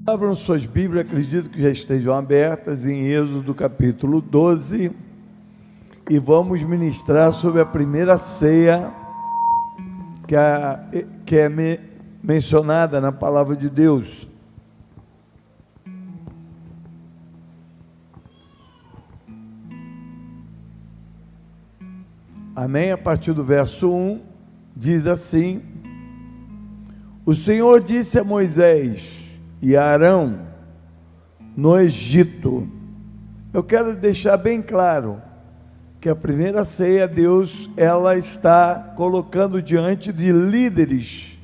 Abram suas Bíblias, acredito que já estejam abertas, em Êxodo capítulo 12, e vamos ministrar sobre a primeira ceia que é mencionada na palavra de Deus. Amém? A partir do verso 1, diz assim: O Senhor disse a Moisés e a Arão no Egito. Eu quero deixar bem claro que a primeira ceia, Deus, ela está colocando diante de líderes.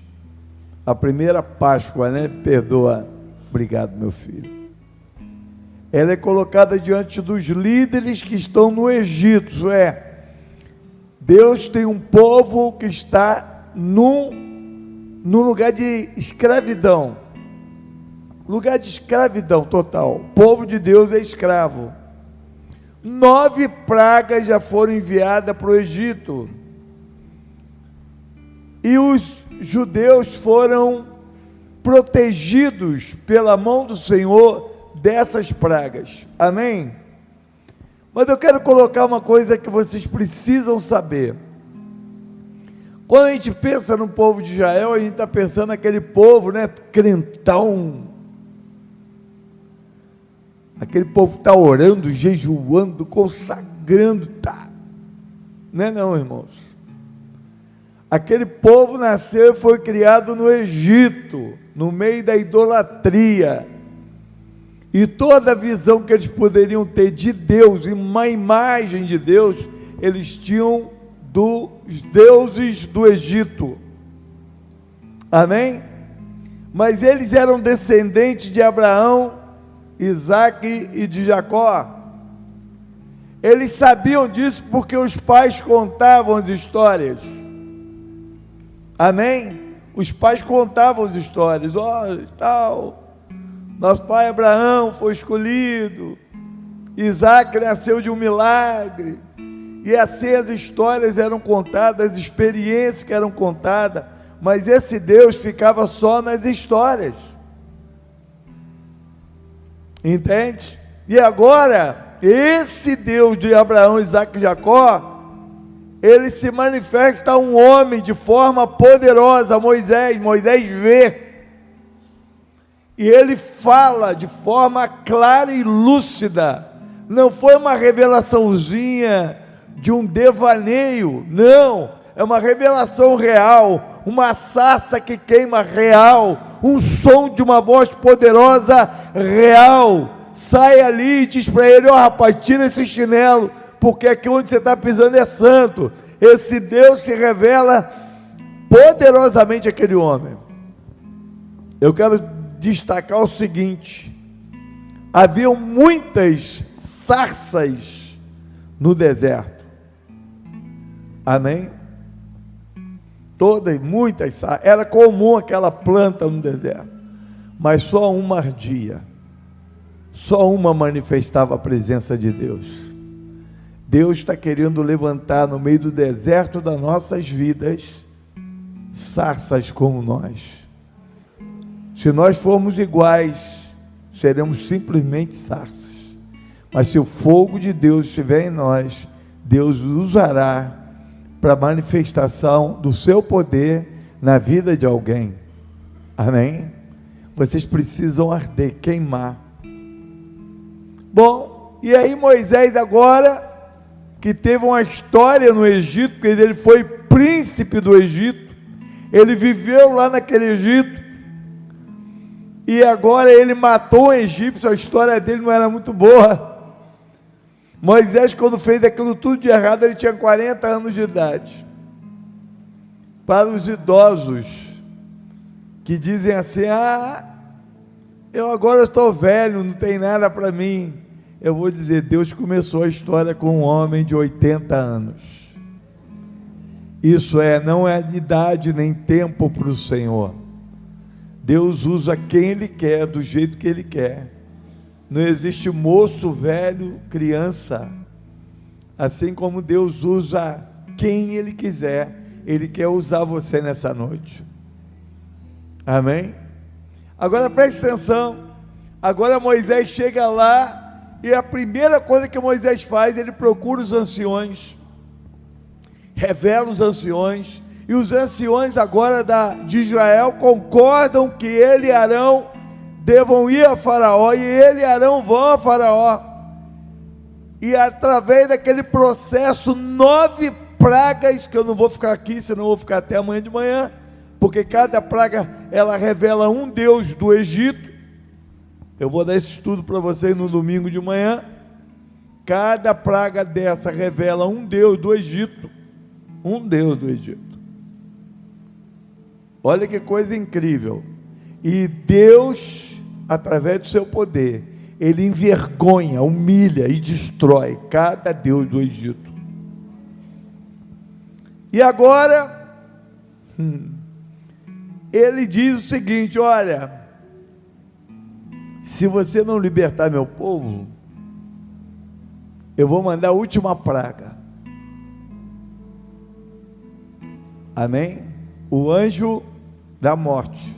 A primeira Páscoa, né? Perdoa. Obrigado, meu filho. Ela é colocada diante dos líderes que estão no Egito. Isso é, Deus tem um povo que está num lugar de escravidão. Lugar de escravidão total. O povo de Deus é escravo. 9 pragas já foram enviadas para o Egito. E os judeus foram protegidos pela mão do Senhor dessas pragas. Amém? Mas eu quero colocar uma coisa que vocês precisam saber. Quando a gente pensa no povo de Israel, a gente está pensando naquele povo, né, crentão. Aquele povo que está orando, jejuando, consagrando, tá? Não é não, irmãos. Aquele povo nasceu e foi criado no Egito, no meio da idolatria. E toda a visão que eles poderiam ter de Deus, e uma imagem de Deus, eles tinham dos deuses do Egito. Amém? Mas eles eram descendentes de Abraão, Isaac e de Jacó. Eles sabiam disso porque os pais contavam as histórias. Amém? Os pais contavam as histórias. Tal, nosso pai Abraão foi escolhido, Isaac nasceu de um milagre, e assim as histórias eram contadas, as experiências que eram contadas, mas esse Deus ficava só nas histórias. Entende? E agora, esse Deus de Abraão, Isaac e Jacó, ele se manifesta a um homem de forma poderosa, Moisés vê, e ele fala de forma clara e lúcida, não foi uma revelaçãozinha de um devaneio, não, é uma revelação real, uma sarça que queima real, um som de uma voz poderosa real, sai ali e diz para ele: ó rapaz, tira esse chinelo, porque aqui onde você está pisando é santo. Esse Deus se revela poderosamente àquele homem. Eu quero destacar o seguinte: haviam muitas sarças no deserto. Amém? Muitas, era comum aquela planta no deserto, mas só uma ardia, só uma manifestava a presença de Deus. Deus está querendo levantar no meio do deserto das nossas vidas, sarças como nós. Se nós formos iguais, seremos simplesmente sarças, mas se o fogo de Deus estiver em nós, Deus usará para manifestação do seu poder na vida de alguém. Amém? Vocês precisam arder, queimar. Bom, e aí Moisés agora, que teve uma história no Egito, porque ele foi príncipe do Egito, ele viveu lá naquele Egito, e agora ele matou um egípcio. A história dele não era muito boa. Moisés, quando fez aquilo tudo de errado, ele tinha 40 anos de idade. Para os idosos que dizem assim: eu agora estou velho, não tem nada para mim, eu vou dizer: Deus começou a história com um homem de 80 anos. Isso não é idade nem tempo para o Senhor. Deus usa quem Ele quer, do jeito que Ele quer. Não existe moço, velho, criança. Assim como Deus usa quem Ele quiser, Ele quer usar você nessa noite. Amém? Agora preste atenção. Agora Moisés chega lá e a primeira coisa que Moisés faz, ele procura os anciões, revela os anciões, e os anciões agora de Israel concordam que ele e Arão devam ir a Faraó, e ele e Arão vão a Faraó, e através daquele processo, 9 pragas, que eu não vou ficar aqui, senão eu vou ficar até amanhã de manhã, porque cada praga, ela revela um Deus do Egito. Eu vou dar esse estudo para vocês no domingo de manhã. Cada praga dessa revela um Deus do Egito, um Deus do Egito. Olha que coisa incrível. E Deus, através do seu poder, Ele envergonha, humilha e destrói cada Deus do Egito. E agora, Ele diz o seguinte: olha, se você não libertar meu povo, eu vou mandar a última praga. Amém? O anjo da morte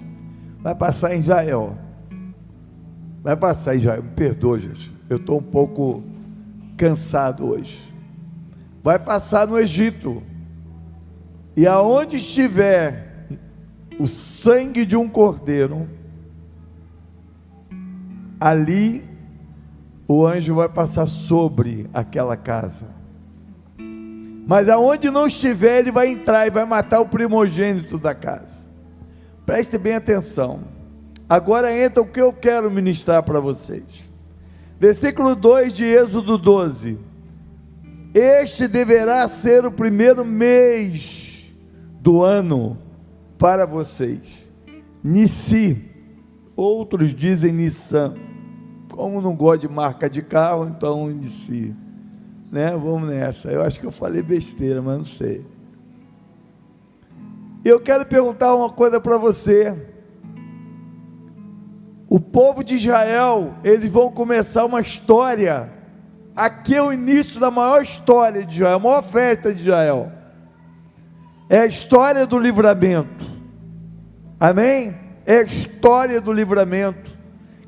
vai passar em Israel. Vai passar em Israel. Me perdoa, gente, eu estou um pouco cansado hoje. Vai passar no Egito. E aonde estiver o sangue de um cordeiro, ali o anjo vai passar sobre aquela casa. Mas aonde não estiver, ele vai entrar e vai matar o primogênito da casa. Preste bem atenção. Agora entra o que eu quero ministrar para vocês. Versículo 2 de Êxodo 12. Este deverá ser o primeiro mês do ano para vocês. Nissi, outros dizem Nissan. Como não gosto de marca de carro, então Nissi, né? Vamos nessa. Eu acho que eu falei besteira, mas não sei. Eu quero perguntar uma coisa para você. O povo de Israel, eles vão começar uma história. Aqui é o início da maior história de Israel, a maior festa de Israel. É a história do livramento. Amém? É a história do livramento.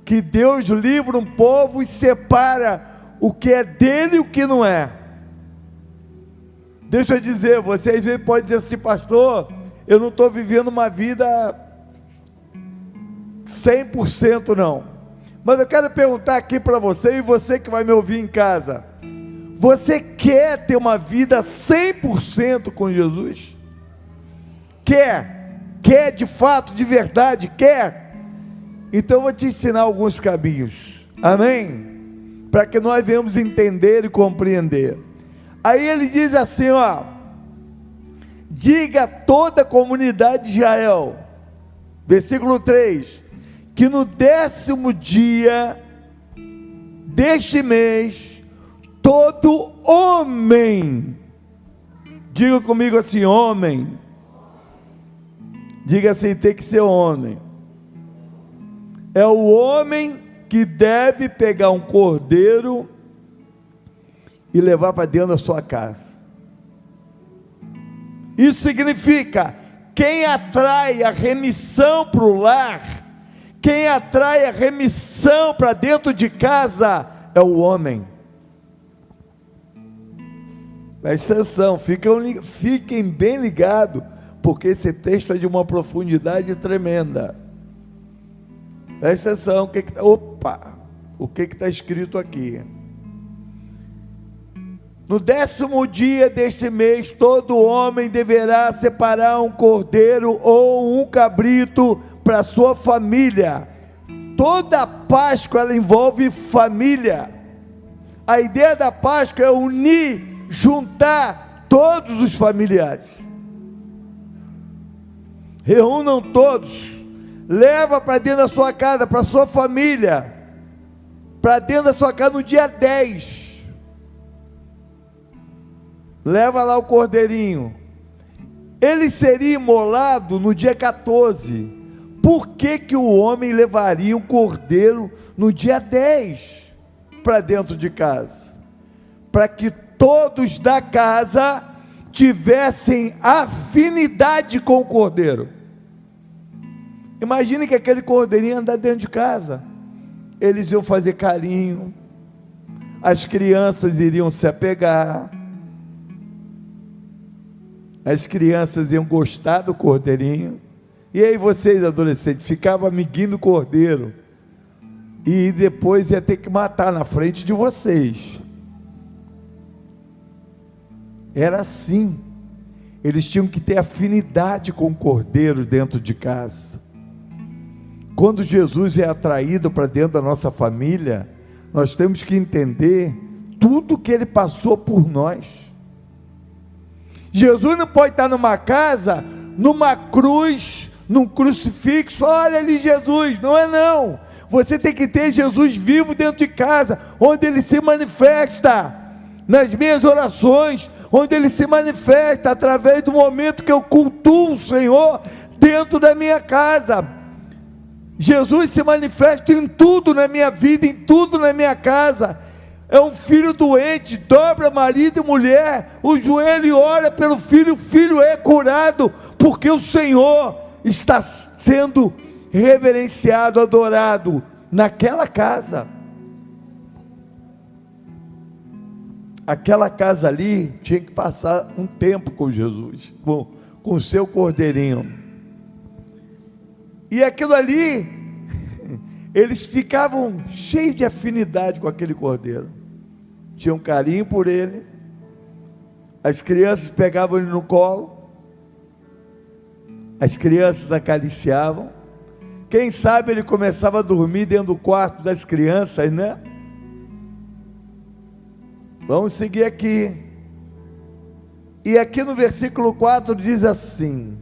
Que Deus livra um povo e separa o que é dele e o que não é. Deixa eu dizer, você às vezes pode dizer assim: pastor, eu não estou vivendo uma vida 100% não. Mas eu quero perguntar aqui para você, e você que vai me ouvir em casa: você quer ter uma vida 100% com Jesus? Quer de fato, de verdade, quer? Então eu vou te ensinar alguns caminhos, amém? Para que nós venhamos entender e compreender. Aí ele diz assim, ó: diga a toda a comunidade de Israel, versículo 3, que no 10º dia deste mês, todo homem, diga comigo assim, homem, diga assim, tem que ser homem, é o homem que deve pegar um cordeiro e levar para dentro da sua casa. Isso significa, quem atrai a remissão para o lar, quem atrai a remissão para dentro de casa, é o homem. Presta atenção, fiquem bem ligados, porque esse texto é de uma profundidade tremenda. Presta atenção, o que está escrito aqui? No 10º dia deste mês, todo homem deverá separar um cordeiro ou um cabrito para sua família. Toda Páscoa, ela envolve família. A ideia da Páscoa é unir, juntar todos os familiares. Reúnam todos, leva para dentro da sua casa, para sua família, para dentro da sua casa no dia 10. Leva lá o cordeirinho. Ele seria imolado no dia 14. Por que o homem levaria um cordeiro no dia 10 para dentro de casa? Para que todos da casa tivessem afinidade com o cordeiro. Imagine que aquele cordeirinho anda dentro de casa, eles iam fazer carinho, as crianças iriam se apegar, as crianças iam gostar do cordeirinho, e aí vocês adolescentes ficavam amiguinho do cordeiro, e depois ia ter que matar na frente de vocês. Era assim, eles tinham que ter afinidade com o cordeiro dentro de casa. Quando Jesus é atraído para dentro da nossa família, nós temos que entender tudo que ele passou por nós. Jesus não pode estar numa casa, numa cruz, num crucifixo, olha ali Jesus, não é não. Você tem que ter Jesus vivo dentro de casa, onde ele se manifesta nas minhas orações, onde ele se manifesta através do momento que eu cultuo o Senhor dentro da minha casa. Jesus se manifesta em tudo na minha vida, em tudo na minha casa. É um filho doente, dobra marido e mulher, o joelho e ora pelo filho, o filho é curado, porque o Senhor está sendo reverenciado, adorado naquela casa. Aquela casa ali tinha que passar um tempo com Jesus, com o seu cordeirinho. E aquilo ali, eles ficavam cheios de afinidade com aquele cordeiro, tinham carinho por ele, as crianças pegavam ele no colo, as crianças acariciavam, quem sabe ele começava a dormir dentro do quarto das crianças, né? Vamos seguir aqui, e aqui no versículo 4 diz assim: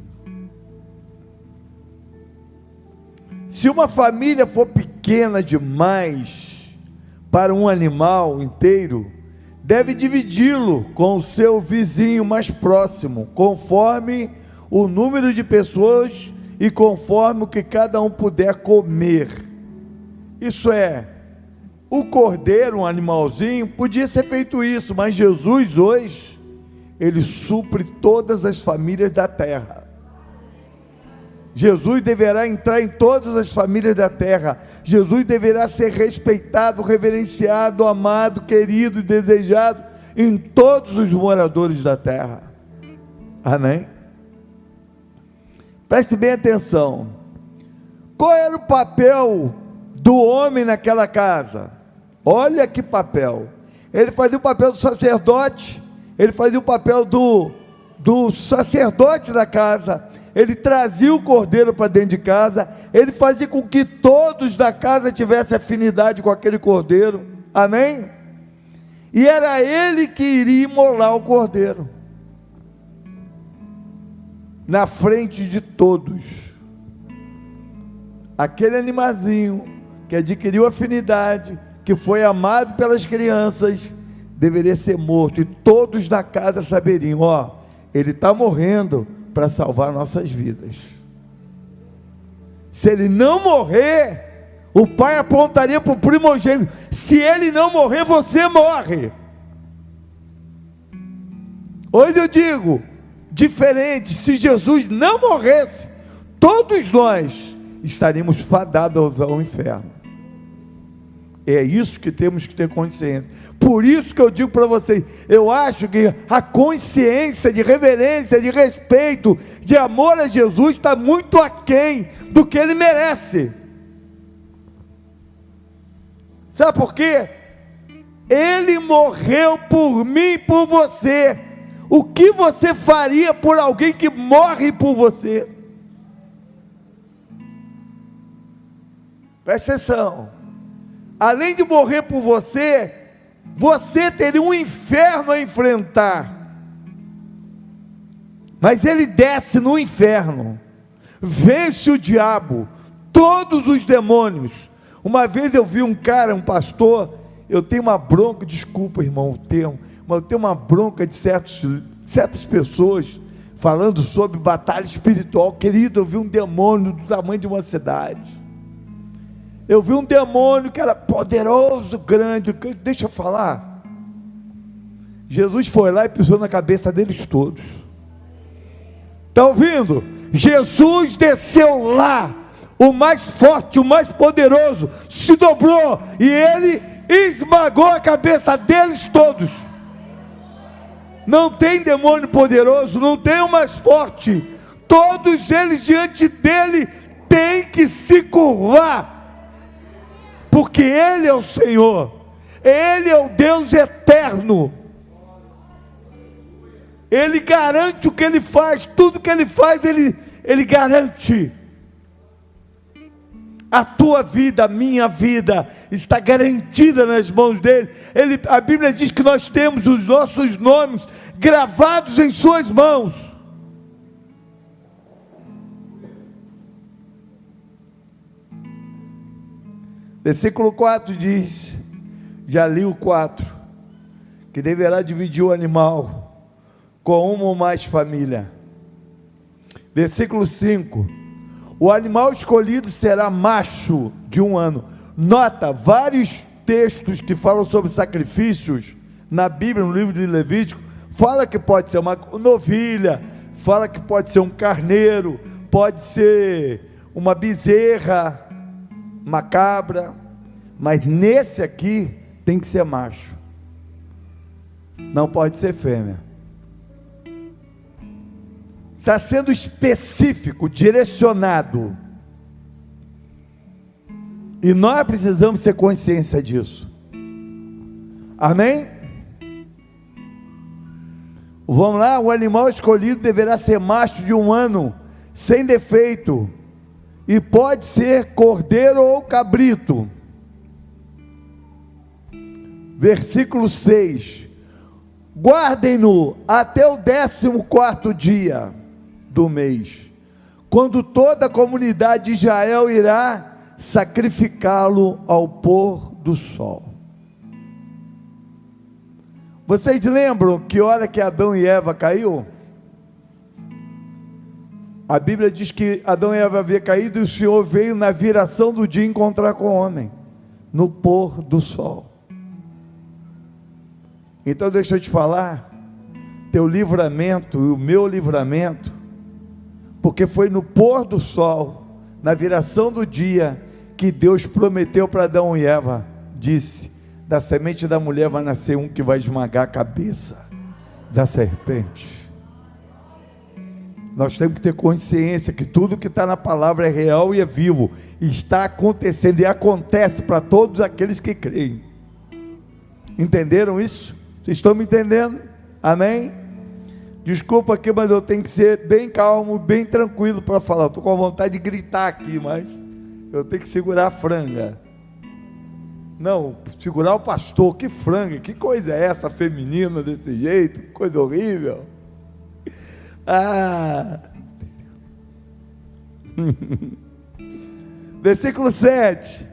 se uma família for pequena demais para um animal inteiro, deve dividi-lo com o seu vizinho mais próximo, conforme o número de pessoas e conforme o que cada um puder comer. Isso é, o cordeiro, um animalzinho, podia ser feito isso, mas Jesus hoje, ele supre todas as famílias da terra. Jesus deverá entrar em todas as famílias da terra. Jesus deverá ser respeitado, reverenciado, amado, querido e desejado em todos os moradores da terra. Amém? Preste bem atenção. Qual era o papel do homem naquela casa? Olha que papel. Ele fazia o papel do sacerdote, ele fazia o papel do sacerdote da casa. Ele trazia o cordeiro para dentro de casa, ele fazia com que todos da casa tivessem afinidade com aquele cordeiro, amém? E era ele que iria imolar o cordeiro, na frente de todos. Aquele animazinho que adquiriu afinidade, que foi amado pelas crianças, deveria ser morto, e todos da casa saberiam, ó, ele está morrendo para salvar nossas vidas. Se ele não morrer, o pai apontaria para o primogênito: se ele não morrer, você morre. Hoje eu digo, diferente, se Jesus não morresse, todos nós estaríamos fadados ao inferno. É isso que temos que ter consciência. Por isso que eu digo para vocês, eu acho que a consciência de reverência, de respeito, de amor a Jesus está muito aquém do que ele merece. Sabe por quê? Ele morreu por mim e por você. O que você faria por alguém que morre por você? Presta atenção. Além de morrer por você, você teria um inferno a enfrentar. Mas ele desce no inferno, vence o diabo, todos os demônios. Uma vez eu vi um cara, um pastor, eu tenho uma bronca, desculpa irmão o termo, mas eu tenho uma bronca de certas pessoas falando sobre batalha espiritual. Querido, eu vi um demônio do tamanho de uma cidade. Eu vi um demônio que era poderoso, grande. Deixa eu falar. Jesus foi lá e pisou na cabeça deles todos. Está ouvindo? Jesus desceu lá, o mais forte, o mais poderoso, se dobrou e ele esmagou a cabeça deles todos. Não tem demônio poderoso, não tem o mais forte. Todos eles diante dele têm que se curvar, porque ele é o Senhor, ele é o Deus eterno. Ele garante o que ele faz, tudo que ele faz, ele garante. A tua vida, a minha vida, está garantida nas mãos dele. A Bíblia diz que nós temos os nossos nomes gravados em suas mãos. Versículo 4 diz, já li o 4, que deverá dividir o animal com uma ou mais família. Versículo 5, o animal escolhido será macho de 1 ano. Nota, vários textos que falam sobre sacrifícios, na Bíblia, no livro de Levítico, fala que pode ser uma novilha, fala que pode ser um carneiro, pode ser uma bezerra, uma cabra, mas nesse aqui tem que ser macho, não pode ser fêmea. Está sendo específico, direcionado, e nós precisamos ter consciência disso. Amém? Vamos lá, o animal escolhido deverá ser macho de 1 ano, sem defeito, e pode ser cordeiro ou cabrito. Versículo 6, guardem-no até o 14º dia do mês, quando toda a comunidade de Israel irá sacrificá-lo ao pôr do sol. Vocês lembram que hora que Adão e Eva caiu? A Bíblia diz que Adão e Eva haviam caído e o Senhor veio na viração do dia encontrar com o homem, no pôr do sol. Então deixa eu te falar, teu livramento e o meu livramento, porque foi no pôr do sol, na viração do dia, que Deus prometeu para Adão e Eva, disse, da semente da mulher vai nascer um que vai esmagar a cabeça da serpente. Nós temos que ter consciência que tudo que está na palavra é real e é vivo, e está acontecendo e acontece para todos aqueles que creem. Entenderam isso? Vocês estão me entendendo? Amém? Desculpa aqui, mas eu tenho que ser bem calmo, bem tranquilo para falar. Estou com vontade de gritar aqui, mas eu tenho que segurar a franga. Não, segurar o pastor. Que franga, que coisa é essa feminina desse jeito? Coisa horrível. Versículo 7,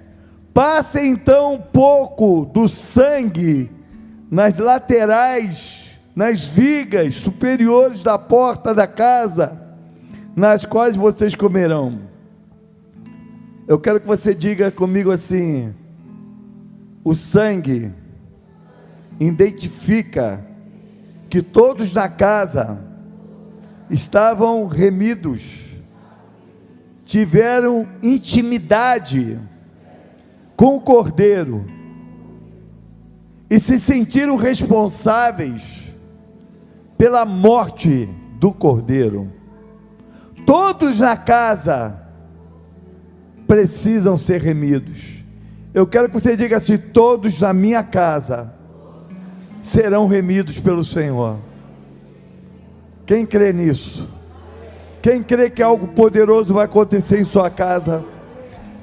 passe então um pouco do sangue nas laterais, nas vigas superiores da porta da casa, nas quais vocês comerão. Eu quero que você diga comigo assim: o sangue identifica que todos na casa estavam remidos, tiveram intimidade com o Cordeiro e se sentiram responsáveis pela morte do Cordeiro. Todos na casa precisam ser remidos. Eu quero que você diga assim: todos na minha casa serão remidos pelo Senhor. Quem crê nisso? Quem crê que algo poderoso vai acontecer em sua casa?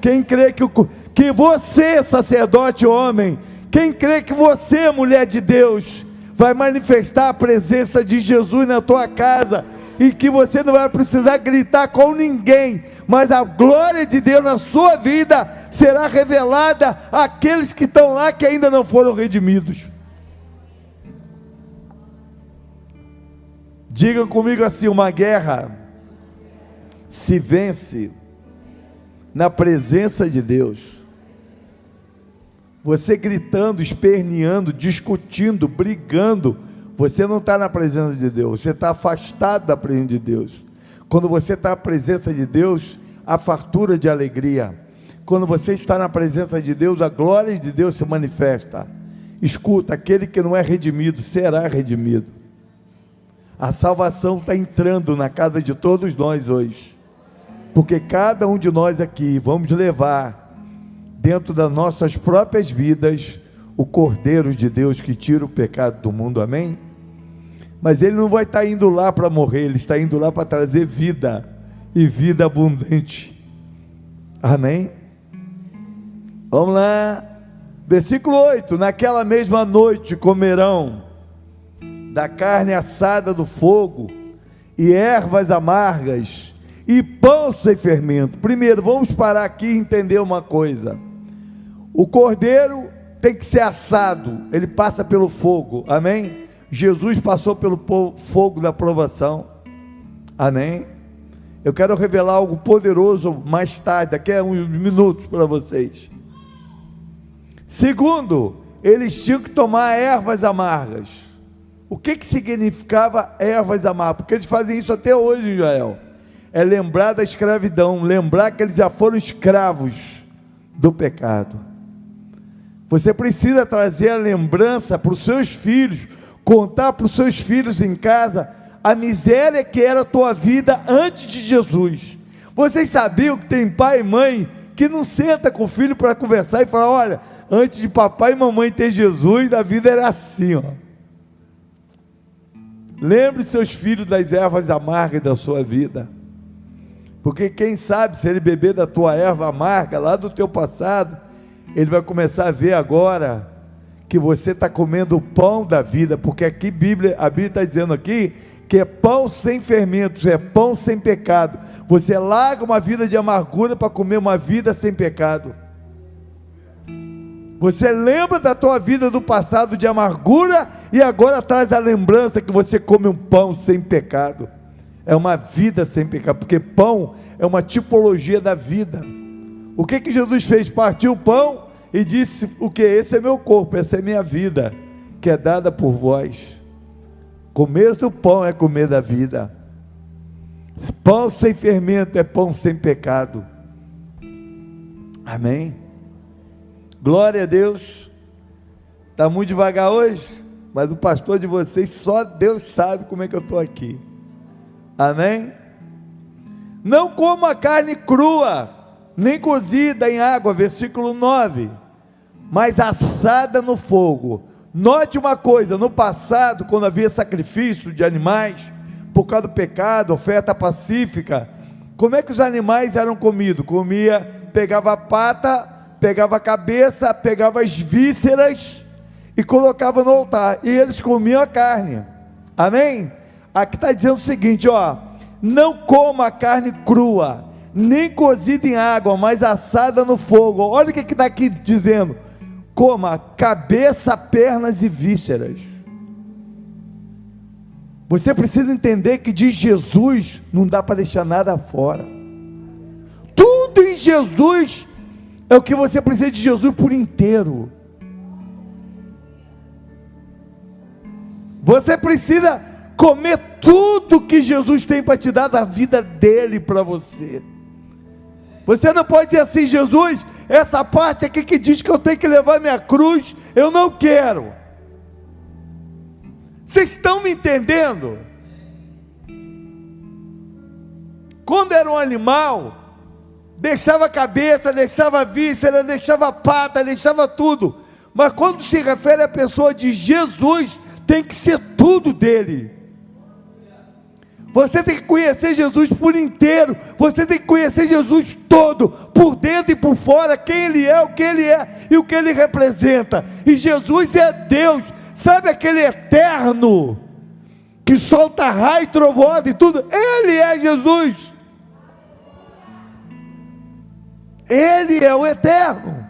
Quem crê que você, sacerdote homem, quem crê que você, mulher de Deus, vai manifestar a presença de Jesus na tua casa, e que você não vai precisar gritar com ninguém, mas a glória de Deus na sua vida será revelada àqueles que estão lá, que ainda não foram redimidos. Diga comigo assim: uma guerra se vence na presença de Deus. Você gritando, esperneando, discutindo, brigando, Você não está na presença de Deus, você está afastado da presença de Deus. Quando você está na presença de Deus, há fartura de alegria. Quando você está na presença de Deus, a glória de Deus se manifesta. Escuta, aquele que não é redimido, será redimido. A salvação está entrando na casa de todos nós hoje, porque cada um de nós aqui, vamos levar, dentro das nossas próprias vidas, o Cordeiro de Deus que tira o pecado do mundo, amém? Mas ele não vai estar indo lá para morrer, ele está indo lá para trazer vida, e vida abundante, amém? Vamos lá, versículo 8, naquela mesma noite comerão da carne assada do fogo, e ervas amargas, e pão sem fermento. Primeiro, vamos parar aqui e entender uma coisa, o cordeiro tem que ser assado, ele passa pelo fogo, amém? Jesus passou pelo fogo da provação, amém? Eu quero revelar algo poderoso mais tarde, daqui a uns minutos para vocês. Segundo, eles tinham que tomar ervas amargas. O que significava ervas amargas? Porque eles fazem isso até hoje em Israel, é lembrar da escravidão, lembrar que eles já foram escravos do pecado. Você precisa trazer a lembrança para os seus filhos, contar para os seus filhos em casa a miséria que era a tua vida antes de Jesus. Vocês sabiam que tem pai e mãe que não senta com o filho para conversar e falar: olha, antes de papai e mamãe ter Jesus, a vida era assim, ó. Lembre seus filhos das ervas amargas da sua vida, porque quem sabe, se ele beber da tua erva amarga lá do teu passado, ele vai começar a ver agora que você está comendo o pão da vida, porque aqui a Bíblia está dizendo aqui, que é pão sem fermentos, é pão sem pecado. Você larga uma vida de amargura para comer uma vida sem pecado. Você lembra da tua vida do passado de amargura, e agora traz a lembrança que você come um pão sem pecado. É uma vida sem pecado, porque pão é uma tipologia da vida. O que Jesus fez? Partiu o pão e disse: o que? Esse é meu corpo, essa é minha vida, que é dada por vós. Comer do pão é comer da vida. Pão sem fermento é pão sem pecado. Amém? Glória a Deus. Está muito devagar hoje, mas o pastor de vocês, só Deus sabe como é que eu estou aqui. Amém? Não coma carne crua, nem cozida em água, versículo 9, mas assada no fogo. Note uma coisa, no passado, quando havia sacrifício de animais, por causa do pecado, oferta pacífica, como é que os animais eram comidos? Pegava a pata, pegava a cabeça, pegava as vísceras e colocava no altar, e eles comiam a carne, amém? Aqui está dizendo o seguinte, ó: não coma a carne crua, nem cozida em água, mas assada no fogo. Olha o que está aqui dizendo: coma cabeça, pernas e vísceras. Você precisa entender que de Jesus não dá para deixar nada fora. Tudo em Jesus é o que você precisa de Jesus por inteiro. Você precisa comer tudo que Jesus tem para te dar da vida dele para você. Você não pode dizer assim: Jesus, essa parte aqui que diz que eu tenho que levar minha cruz, eu não quero. Vocês estão me entendendo? Quando era um animal, deixava a cabeça, deixava a víscera, deixava a pata, deixava tudo. Mas quando se refere à pessoa de Jesus, tem que ser tudo dele. Você tem que conhecer Jesus por inteiro. Você tem que conhecer Jesus todo, por dentro e por fora, quem ele é, o que ele é e o que ele representa. E Jesus é Deus. Sabe aquele eterno que solta raio, trovoada e tudo? Ele é Jesus. Ele é o eterno.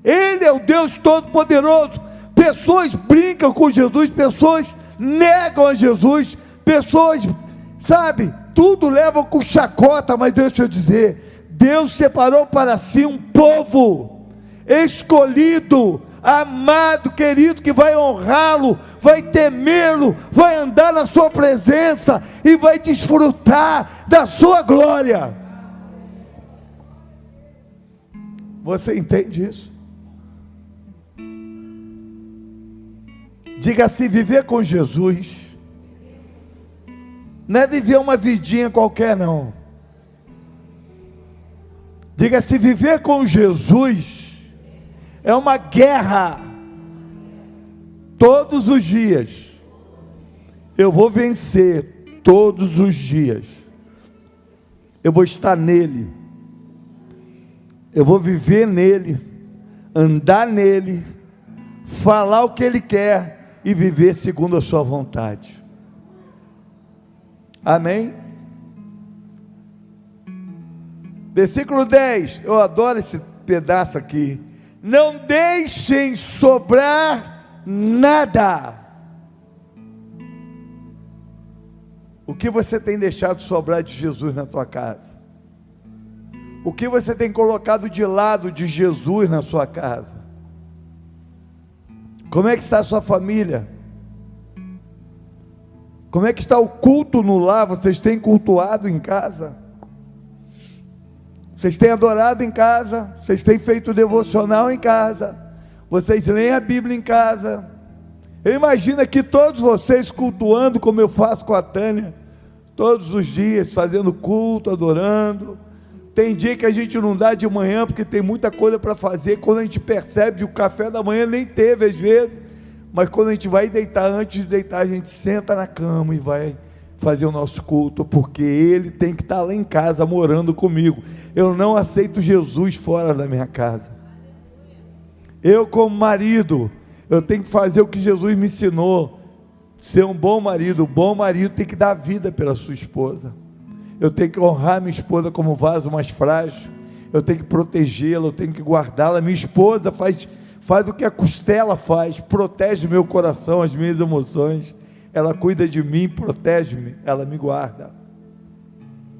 Ele é o Deus Todo-Poderoso. Pessoas brincam com Jesus, pessoas negam a Jesus, pessoas, sabe, tudo levam com chacota. Mas deixa eu dizer, Deus separou para si um povo escolhido, amado, querido, que vai honrá-lo vai temê-lo, vai andar na sua presença e vai desfrutar da sua glória. Você entende isso? Diga assim: viver com Jesus não é viver uma vidinha qualquer, não. Diga assim: viver com Jesus é uma guerra. Todos os dias eu vou vencer, todos os dias eu vou estar nele, eu vou viver nele, andar nele, falar o que ele quer e viver segundo a sua vontade. Amém? Versículo 10, eu adoro esse pedaço aqui. Não deixem sobrar nada. O que você tem deixado sobrar de Jesus na tua casa? O que você tem colocado de lado de Jesus na sua casa? Como é que está a sua família? Como é que está o culto no lar? Vocês têm cultuado em casa? Vocês têm adorado em casa? Vocês têm feito devocional em casa? Vocês leem a Bíblia em casa? Eu imagino aqui todos vocês cultuando, como eu faço com a Tânia, todos os dias, fazendo culto, adorando. Tem dia que a gente não dá de manhã, porque tem muita coisa para fazer. Quando a gente percebe que o café da manhã nem teve às vezes, mas quando a gente vai deitar, antes de deitar, a gente senta na cama e vai fazer o nosso culto, porque Ele tem que estar lá em casa, morando comigo. Eu não aceito Jesus fora da minha casa. Eu, como marido, eu tenho que fazer o que Jesus me ensinou, ser um bom marido. O bom marido tem que dar vida pela sua esposa. Eu tenho que honrar minha esposa como vaso mais frágil, eu tenho que protegê-la, eu tenho que guardá-la. Minha esposa faz o que a costela faz, protege meu coração, as minhas emoções, ela cuida de mim, protege-me, ela me guarda.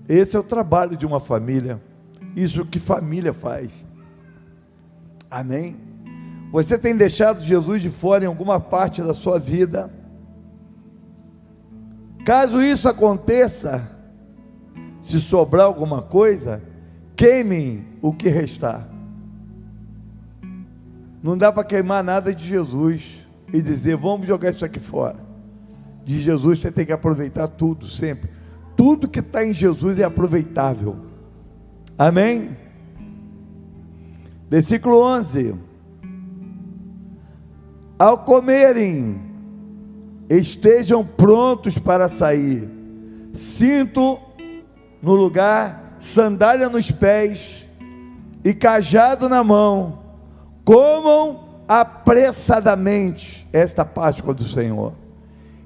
Esse é o trabalho de uma família, isso que família faz. Amém? Você tem deixado Jesus de fora em alguma parte da sua vida? Caso isso aconteça, se sobrar alguma coisa, queimem o que restar. Não dá para queimar nada de Jesus e dizer, vamos jogar isso aqui fora. De Jesus você tem que aproveitar tudo, sempre. Tudo que está em Jesus é aproveitável. Amém? Versículo 11. Ao comerem, estejam prontos para sair, cinto no lugar, sandália nos pés e cajado na mão. Comam apressadamente esta Páscoa do Senhor.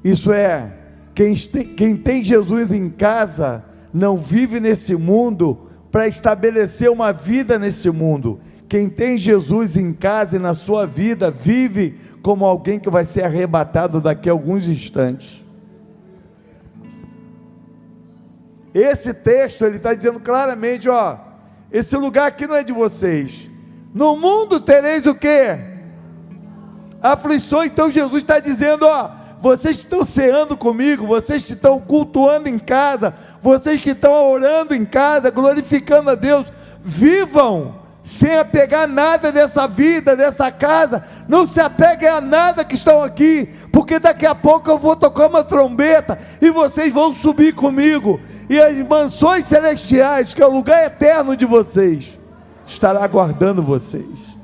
Isso é, quem tem Jesus em casa, não vive nesse mundo para estabelecer uma vida nesse mundo. Quem tem Jesus em casa e na sua vida, vive como alguém que vai ser arrebatado daqui a alguns instantes. Esse texto, ele está dizendo claramente, ó, esse lugar aqui não é de vocês. No mundo tereis o quê? Aflições. Então Jesus está dizendo, ó, vocês que estão ceando comigo, vocês que estão cultuando em casa, vocês que estão orando em casa, glorificando a Deus, vivam sem apegar nada dessa vida, dessa casa. Não se apeguem a nada que estão aqui, porque daqui a pouco eu vou tocar uma trombeta e vocês vão subir comigo, e as mansões celestiais, que é o lugar eterno de vocês, estará aguardando vocês.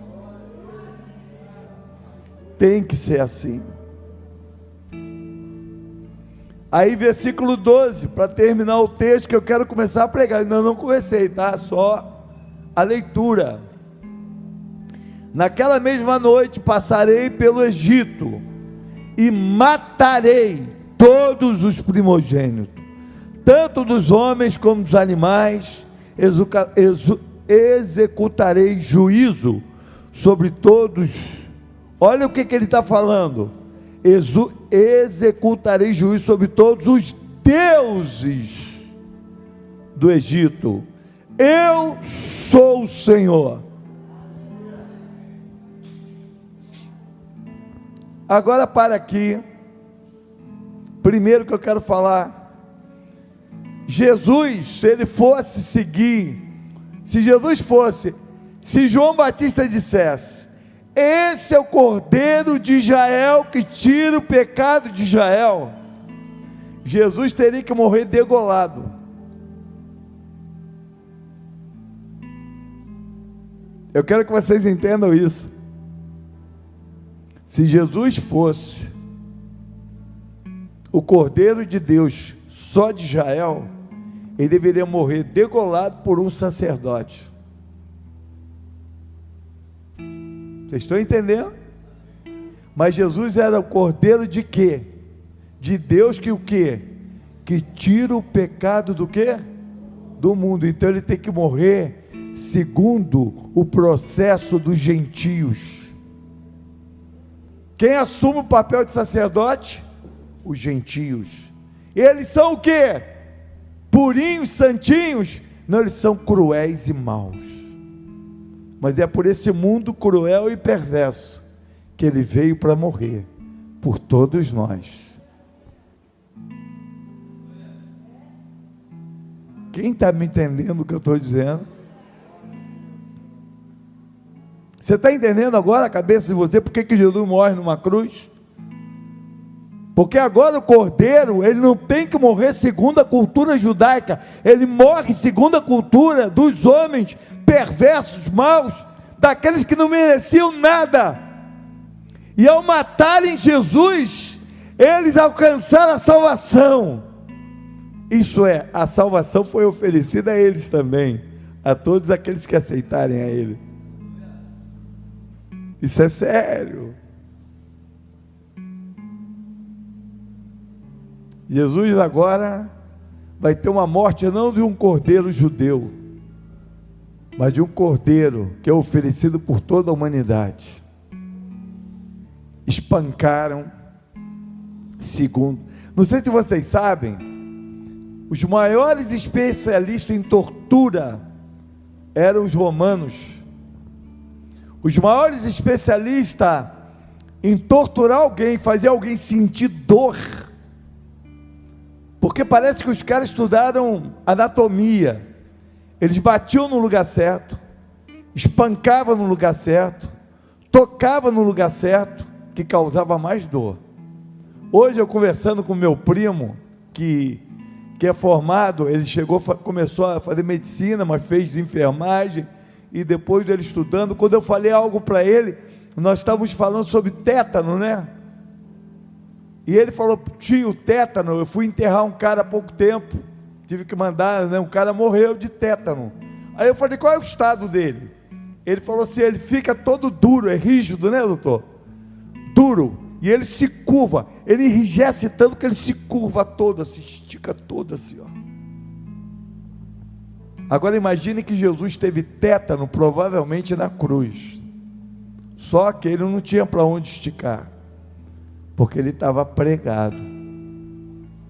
Tem que ser assim. Aí versículo 12, para terminar o texto, que eu quero começar a pregar. Ainda não comecei, tá? Só a leitura. Naquela mesma noite passarei pelo Egito e matarei todos os primogênitos, tanto dos homens como dos animais. Executarei juízo sobre todos. Olha o que ele está falando. Executarei juízo sobre todos os deuses do Egito. Eu sou o Senhor. Agora para aqui, Primeiro que eu quero falar, Jesus, se ele fosse seguir, se João Batista dissesse, esse é o Cordeiro de Israel que tira o pecado de Israel, Jesus teria que morrer degolado. Eu quero que vocês entendam isso. Se Jesus fosse o Cordeiro de Deus só de Israel, ele deveria morrer degolado por um sacerdote. Vocês estão entendendo? Mas Jesus era o Cordeiro de quê? De Deus que o quê? Que tira o pecado do quê? Do mundo. Então ele tem que morrer segundo o processo dos gentios. Quem assume o papel de sacerdote? Os gentios. Eles são o quê? Purinhos, santinhos? Não, eles são cruéis e maus. Mas é por esse mundo cruel e perverso que ele veio para morrer por todos nós. Quem está me entendendo o que eu estou dizendo? Você está entendendo agora a cabeça de você, por que Jesus morre numa cruz? Porque agora o Cordeiro, ele não tem que morrer segundo a cultura judaica, ele morre segundo a cultura dos homens perversos, maus, daqueles que não mereciam nada. E ao matarem Jesus, eles alcançaram a salvação. Isso é, a salvação foi oferecida a eles também, a todos aqueles que aceitarem a Ele. Isso é sério. Jesus agora vai ter uma morte não de um cordeiro judeu, mas de um cordeiro que é oferecido por toda a humanidade. Espancaram, segundo, não sei se vocês sabem, os maiores especialistas em tortura eram os romanos. Os maiores especialistas em torturar alguém, fazer alguém sentir dor, porque parece que os caras estudaram anatomia. Eles batiam no lugar certo, espancavam no lugar certo, tocavam no lugar certo, que causava mais dor. Hoje eu conversando com meu primo, que é formado, ele começou a fazer medicina, mas fez enfermagem, e depois dele estudando, quando eu falei algo para ele, nós estávamos falando sobre tétano, né? E ele falou, tio, tétano, eu fui enterrar um cara há pouco tempo, tive que mandar, né? Um cara morreu de tétano. Aí eu falei, qual é o estado dele? Ele falou assim, ele fica todo duro, é rígido, né, doutor? Duro, e ele se curva, ele enrijece tanto que ele se curva todo, se estica todo assim, ó. Agora imagine que Jesus teve tétano, provavelmente na cruz, só que ele não tinha para onde esticar, porque ele estava pregado.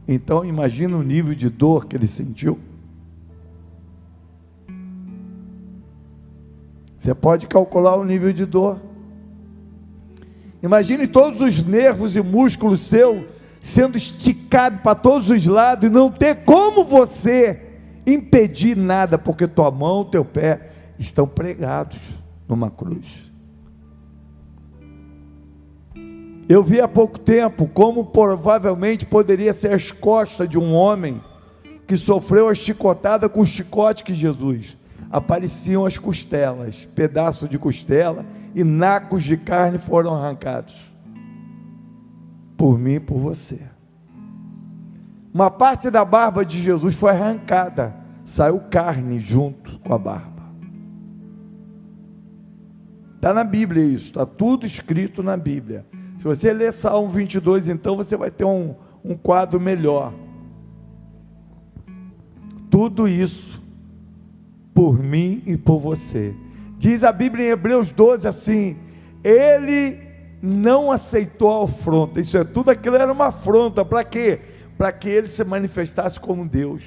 Então imagina o nível de dor que ele sentiu. Você pode calcular o nível de dor. Imagine todos os nervos e músculos seus sendo esticados para todos os lados e não ter como você impedir nada, porque tua mão, teu pé estão pregados numa cruz. Eu vi há pouco tempo como provavelmente poderia ser as costas de um homem que sofreu a chicotada com o chicote que Jesus. Apareciam as costelas, pedaços de costela e nacos de carne foram arrancados. Por mim e por você. Uma parte da barba de Jesus foi arrancada, saiu carne junto com a barba. Está na Bíblia isso, está tudo escrito na Bíblia. Se você ler Salmo 22, então você vai ter um quadro melhor. Tudo isso por mim e por você. Diz a Bíblia em Hebreus 12 assim, ele não aceitou a afronta, isso é, tudo aquilo era uma afronta, para quê? Para que ele se manifestasse como Deus.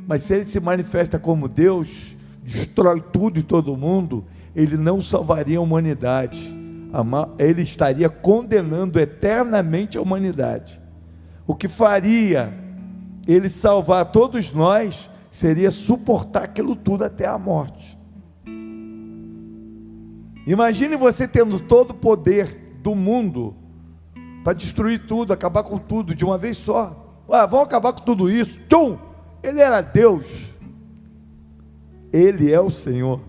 Mas se ele se manifesta como Deus, destrói tudo e todo mundo, ele não salvaria a humanidade, ele estaria condenando eternamente a humanidade, o que faria ele salvar todos nós seria suportar aquilo tudo até a morte. Imagine você tendo todo o poder do mundo para destruir tudo, acabar com tudo de uma vez só. Vamos acabar com tudo isso. Tchum! Ele era Deus. Ele é o Senhor.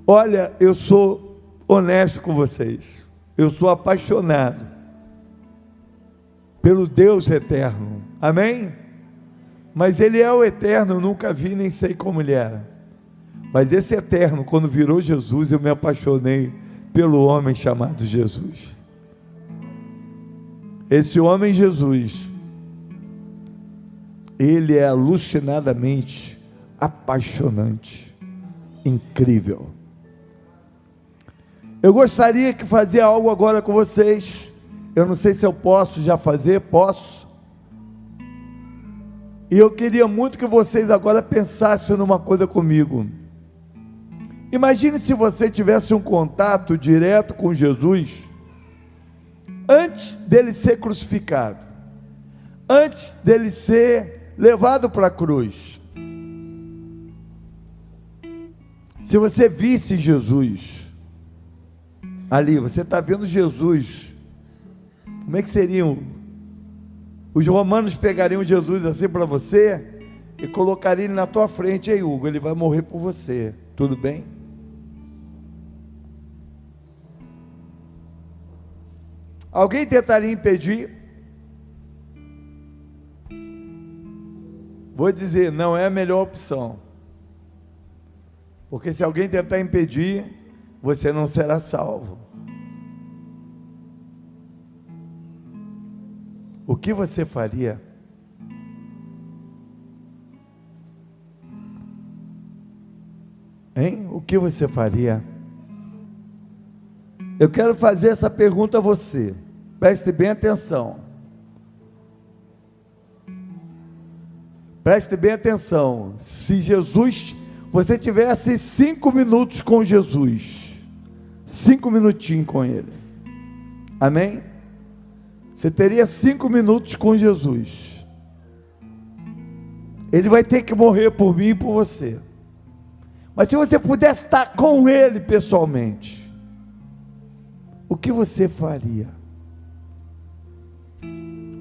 Olha, eu sou honesto com vocês. Eu sou apaixonado pelo Deus eterno. Amém? Mas Ele é o eterno, eu nunca vi nem sei como Ele era. Mas esse eterno, quando virou Jesus, eu me apaixonei pelo homem chamado Jesus. Esse homem Jesus, ele é alucinadamente apaixonante, incrível. Eu gostaria de fazer algo agora com vocês. Eu não sei se eu posso já fazer, posso. E eu queria muito que vocês agora pensassem numa coisa comigo. Imagine se você tivesse um contato direto com Jesus, antes dele ser crucificado, antes dele ser levado para a cruz. Se você visse Jesus ali, você está vendo Jesus, como é que seriam? Os romanos pegariam Jesus assim para você e colocariam ele na tua frente. Ei, Hugo, ele vai morrer por você, tudo bem? Alguém tentaria impedir? Vou dizer, não é a melhor opção. Porque se alguém tentar impedir, você não será salvo. O que você faria? Hein? O que você faria? Eu quero fazer essa pergunta a você. Preste bem atenção. Preste bem atenção. Se Jesus, você tivesse 5 minutos com Jesus, 5 minutinhos com Ele, amém? Você teria 5 minutos com Jesus. Ele vai ter que morrer por mim e por você. Mas se você pudesse estar com Ele pessoalmente, o que você faria?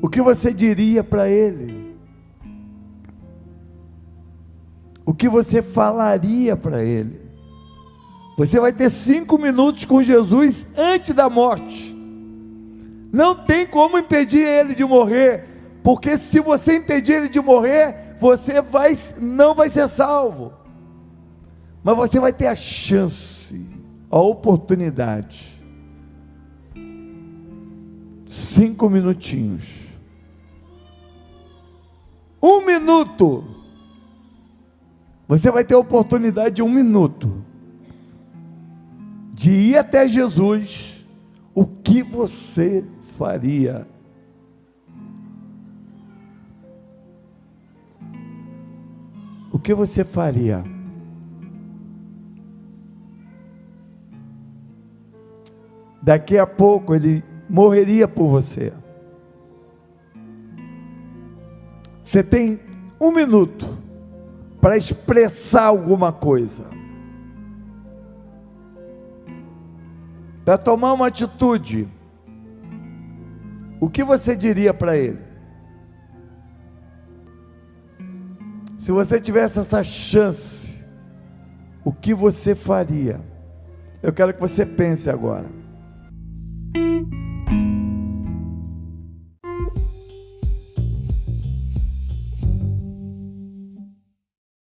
O que você diria para Ele? O que você falaria para Ele? Você vai ter 5 minutos com Jesus antes da morte. Não tem como impedir Ele de morrer, porque se você impedir Ele de morrer, você não vai ser salvo. Mas você vai ter a chance, a oportunidade. 5 minutinhos. 1 minuto. Você vai ter a oportunidade de 1 minuto de ir até Jesus. O que você faria? O que você faria? Daqui a pouco Ele morreria por você. Você tem 1 minuto para expressar alguma coisa, para tomar uma atitude. O que você diria para Ele? Se você tivesse essa chance, o que você faria? Eu quero que você pense agora.